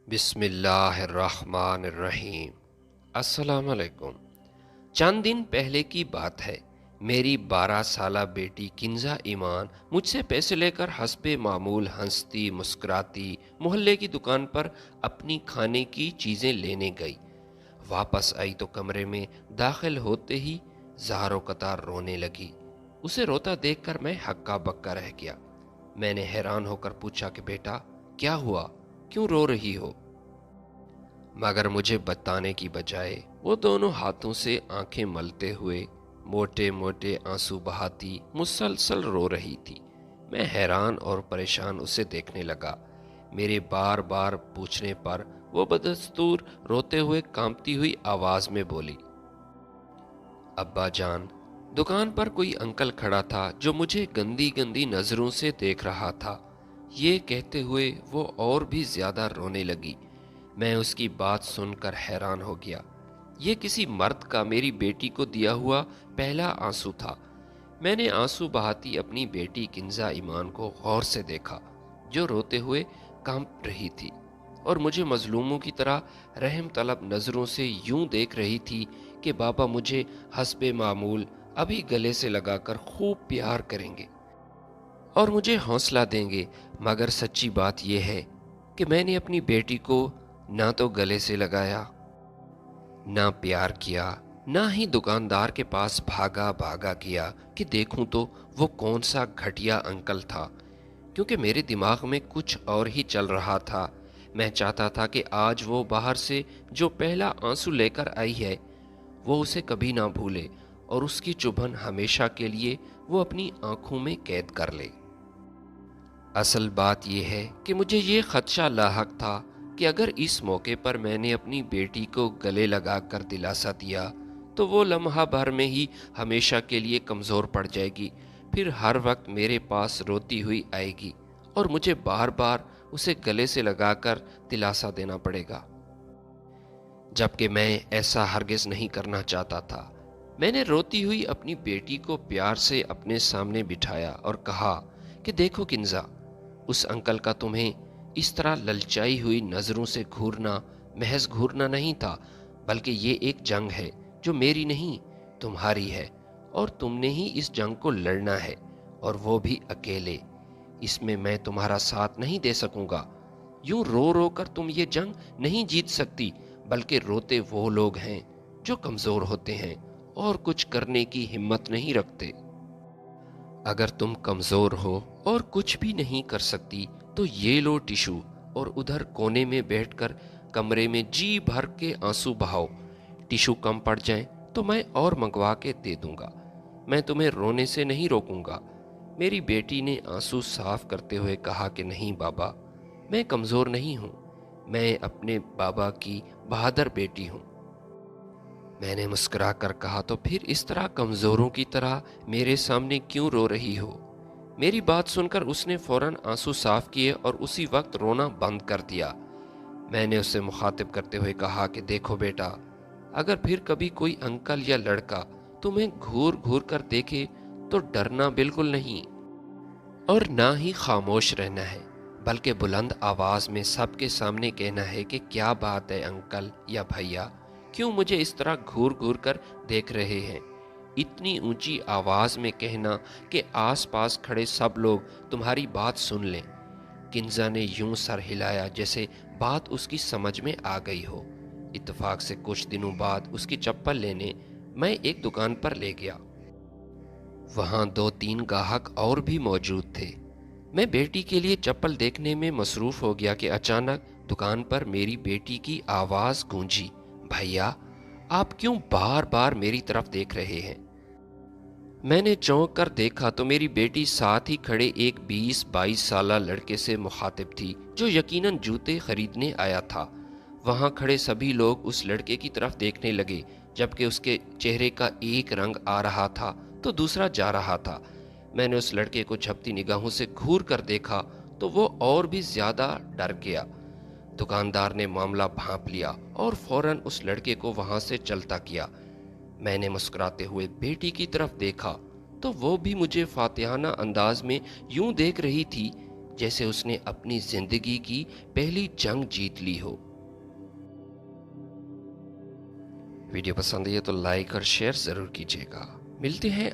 بسم اللہ الرحمن الرحیم۔ السلام علیکم۔ چند دن پہلے کی بات ہے، میری 12 سالہ بیٹی کنزا ایمان مجھ سے پیسے لے کر حسب معمول ہنستی مسکراتی محلے کی دکان پر اپنی کھانے کی چیزیں لینے گئی۔ واپس آئی تو کمرے میں داخل ہوتے ہی زار و قطار رونے لگی۔ اسے روتا دیکھ کر میں ہکا بکا رہ گیا۔ میں نے حیران ہو کر پوچھا کہ بیٹا کیا ہوا، کیوں رو رہی ہو؟ مگر مجھے بتانے کی بجائے وہ دونوں ہاتھوں سے آنکھیں ملتے ہوئے موٹے موٹے آنسو بہاتی مسلسل رو رہی تھی۔ میں حیران اور پریشان اسے دیکھنے لگا۔ میرے بار بار پوچھنے پر وہ بدستور روتے ہوئے کانپتی ہوئی آواز میں بولی، ابا جان۔ دکان پر کوئی انکل کھڑا تھا جو مجھے گندی گندی نظروں سے دیکھ رہا تھا۔ یہ کہتے ہوئے وہ اور بھی زیادہ رونے لگی۔ میں اس کی بات سن کر حیران ہو گیا۔ یہ کسی مرد کا میری بیٹی کو دیا ہوا پہلا آنسو تھا۔ میں نے آنسو بہاتی اپنی بیٹی کنزا ایمان کو غور سے دیکھا، جو روتے ہوئے کانپ رہی تھی اور مجھے مظلوموں کی طرح رحم طلب نظروں سے یوں دیکھ رہی تھی کہ بابا مجھے حسب معمول ابھی گلے سے لگا کر خوب پیار کریں گے اور مجھے حوصلہ دیں گے۔ مگر سچی بات یہ ہے کہ میں نے اپنی بیٹی کو نہ تو گلے سے لگایا، نہ پیار کیا، نہ ہی دکاندار کے پاس بھاگا بھاگا کیا کہ دیکھوں تو وہ کون سا گھٹیا انکل تھا، کیونکہ میرے دماغ میں کچھ اور ہی چل رہا تھا۔ میں چاہتا تھا کہ آج وہ باہر سے جو پہلا آنسو لے کر آئی ہے وہ اسے کبھی نہ بھولے اور اس کی چبھن ہمیشہ کے لیے وہ اپنی آنکھوں میں قید کر لے۔ اصل بات یہ ہے کہ مجھے یہ خدشہ لاحق تھا کہ اگر اس موقع پر میں نے اپنی بیٹی کو گلے لگا کر دلاسا دیا تو وہ لمحہ بھر میں ہی ہمیشہ کے لیے کمزور پڑ جائے گی، پھر ہر وقت میرے پاس روتی ہوئی آئے گی اور مجھے بار بار اسے گلے سے لگا کر دلاسا دینا پڑے گا، جبکہ میں ایسا ہرگز نہیں کرنا چاہتا تھا۔ میں نے روتی ہوئی اپنی بیٹی کو پیار سے اپنے سامنے بٹھایا اور کہا کہ دیکھو کنزا، اس انکل کا تمہیں اس طرح للچائی ہوئی نظروں سے گھورنا محض گھورنا نہیں تھا، بلکہ یہ ایک جنگ ہے جو میری نہیں تمہاری ہے، اور تم نے ہی اس جنگ کو لڑنا ہے، اور وہ بھی اکیلے۔ اس میں میں تمہارا ساتھ نہیں دے سکوں گا۔ یوں رو رو کر تم یہ جنگ نہیں جیت سکتی، بلکہ روتے وہ لوگ ہیں جو کمزور ہوتے ہیں اور کچھ کرنے کی ہمت نہیں رکھتے۔ اگر تم کمزور ہو اور کچھ بھی نہیں کر سکتی تو یہ لو ٹیشو اور ادھر کونے میں بیٹھ کر کمرے میں جی بھر کے آنسو بہاؤ۔ ٹیشو کم پڑ جائیں تو میں اور منگوا کے دے دوں گا، میں تمہیں رونے سے نہیں روکوں گا۔ میری بیٹی نے آنسو صاف کرتے ہوئے کہا کہ نہیں بابا، میں کمزور نہیں ہوں، میں اپنے بابا کی بہادر بیٹی ہوں۔ میں نے مسکرا کر کہا تو پھر اس طرح کمزوروں کی طرح میرے سامنے کیوں رو رہی ہو؟ میری بات سن کر اس نے فوراً آنسو صاف کیے اور اسی وقت رونا بند کر دیا۔ میں نے اسے مخاطب کرتے ہوئے کہا کہ دیکھو بیٹا، اگر پھر کبھی کوئی انکل یا لڑکا تمہیں گھور گھور کر دیکھے تو ڈرنا بالکل نہیں اور نہ ہی خاموش رہنا ہے، بلکہ بلند آواز میں سب کے سامنے کہنا ہے کہ کیا بات ہے انکل یا بھیا، کیوں مجھے اس طرح گھور گھور کر دیکھ رہے ہیں؟ اتنی اونچی آواز میں کہنا کہ آس پاس کھڑے سب لوگ تمہاری بات سن لیں۔ کنزا نے یوں سر ہلایا جیسے بات اس کی سمجھ میں آ گئی ہو۔ اتفاق سے کچھ دنوں بعد اس کی چپل لینے میں ایک دکان پر لے گیا۔ وہاں 2-3 گاہک اور بھی موجود تھے۔ میں بیٹی کے لیے چپل دیکھنے میں مصروف ہو گیا کہ اچانک دکان پر میری بیٹی کی آواز گونجی، بھیا آپ کیوں بار بار میری طرف دیکھ رہے ہیں؟ میں نے چونک کر دیکھا تو میری بیٹی ساتھ ہی کھڑے ایک 20-22 سالہ لڑکے سے مخاطب تھی جو یقیناً جوتے خریدنے آیا تھا۔ وہاں کھڑے سبھی لوگ اس لڑکے کی طرف دیکھنے لگے، جبکہ اس کے چہرے کا ایک رنگ آ رہا تھا تو دوسرا جا رہا تھا۔ میں نے اس لڑکے کو جھپتی نگاہوں سے گھور کر دیکھا تو وہ اور بھی زیادہ ڈر گیا۔ دکاندار نے معاملہ بھانپ لیا اور فوراً اس لڑکے کو وہاں سے چلتا کیا۔ میں نے مسکراتے ہوئے بیٹی کی طرف دیکھا تو وہ بھی مجھے فاتحانہ انداز میں یوں دیکھ رہی تھی جیسے اس نے اپنی زندگی کی پہلی جنگ جیت لی ہو۔ ویڈیو پسند ہے تو لائک اور شیئر ضرور کیجیے گا۔ ملتے ہیں